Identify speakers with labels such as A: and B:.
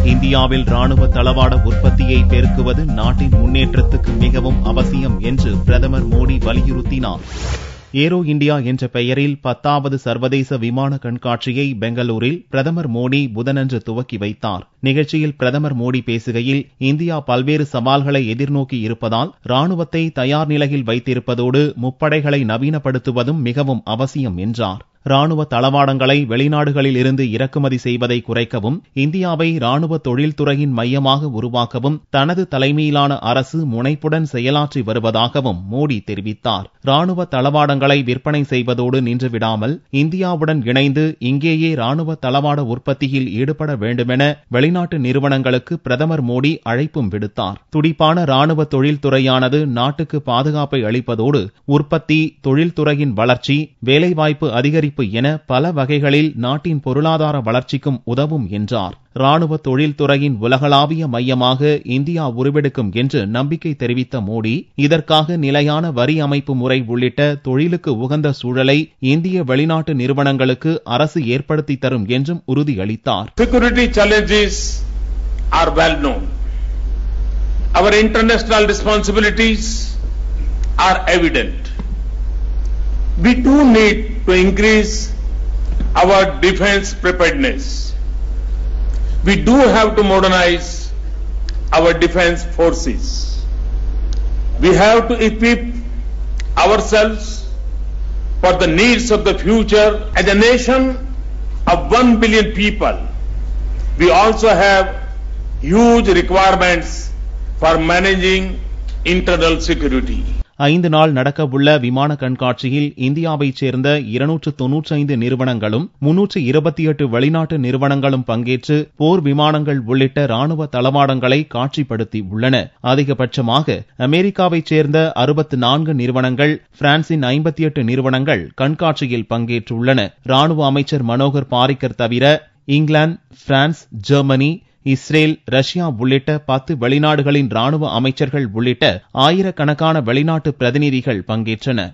A: இந்தியாவில் ராணுவ தளவாட உற்பத்தியை பெருக்குவது நாட்டின் முன்னேற்றத்துக்கு மிகவும் அவசியம் என்று பிரதமர் மோடி வலியுறுத்தினார். ஏரோ இந்தியா என்ற பெயரில் 10வது சர்வதேச விமான கண்காட்சியை பெங்களூரில் பிரதமர் மோடி புதனன்று துவக்கி வைத்தார். நிகழ்ச்சியில் பிரதமர் மோடி பேசுகையில், இந்தியா பல்வேறு சவால்களை எதிர்நோக்கி இருப்பதால் ராணுவத்தை தயார் நிலையில் வைத்திருப்பதோடு முப்படைகளை நவீனப்படுத்துவதும் மிகவும் அவசியம் என்றார். ராணுவ தளவாடங்களை வெளிநாடுகளில் இருந்து இறக்குமதி செய்வதை குறைக்கவும், இந்தியாவை ராணுவ தொழில்துறையின் மையமாக உருவாக்கவும் தனது தலைமையிலான அரசு முனைப்புடன் செயலாற்றி வருவதாகவும் மோடி தெரிவித்தார். ராணுவ தளவாடங்களை விற்பனை செய்வதோடு நின்றுவிடாமல் இந்தியாவுடன் இணைந்து இங்கேயே ராணுவ தளவாட உற்பத்தியில் ஈடுபட வேண்டுமென வெளிநாட்டு நிறுவனங்களுக்கு பிரதமர் மோடி அழைப்பும் விடுத்தார். துடிப்பான ராணுவ தொழில்துறையானது நாட்டுக்கு பாதுகாப்பை அளிப்பதோடு உற்பத்தி, தொழில்துறையின் வளர்ச்சி, வேலைவாய்ப்பு அதிகரிப்பு என பல வகைகளில் நாட்டின் பொருளாதார வளர்ச்சிக்கும் உதவும் என்றார். ராணுவ தொழில்துறையின் உலகளாவிய மையமாக இந்தியா உருவெடுக்கும் என்று நம்பிக்கை தெரிவித்த மோடி, இதற்காக நிலையான வரி அமைப்பு முறை உள்ளிட்ட தொழிலுக்கு உகந்த சூழலை இந்திய வெளிநாட்டு நிறுவனங்களுக்கு அரசு ஏற்படுத்தி தரும் என்றும் உறுதியளித்தார்.
B: Security challenges are well known. Our international responsibilities are evident. We do need to increase our defense preparedness. We do have to modernize our defense forces. We have to equip ourselves for the needs of the future. As a nation of 1 billion people, we also have huge requirements for managing internal security.
A: 5 நாள் நடக்கவுள்ள விமான கண்காட்சியில் இந்தியாவைச் சேர்ந்த 295 நிறுவனங்களும் 328 வெளிநாட்டு நிறுவனங்களும் பங்கேற்று போர் விமானங்கள் உள்ளிட்ட ராணுவ தளவாடங்களை காட்சிப்படுத்தி உள்ளன. அதிகபட்சமாக அமெரிக்காவைச் சேர்ந்த 64 நிறுவனங்கள், பிரான்சின் 58 நிறுவனங்கள் கண்காட்சியில் பங்கேற்றுள்ளன. ராணுவ அமைச்சர் மனோகர் பாரிக்கர் தவிர England, France, Germany, Israel, Russia உள்ளிட்ட 10 வெளிநாடுகளின் ராணுவ அமைச்சர்கள் உள்ளிட்ட ஆயிரக்கணக்கான வெளிநாட்டு பிரதிநிதிகள் பங்கேற்றனர்.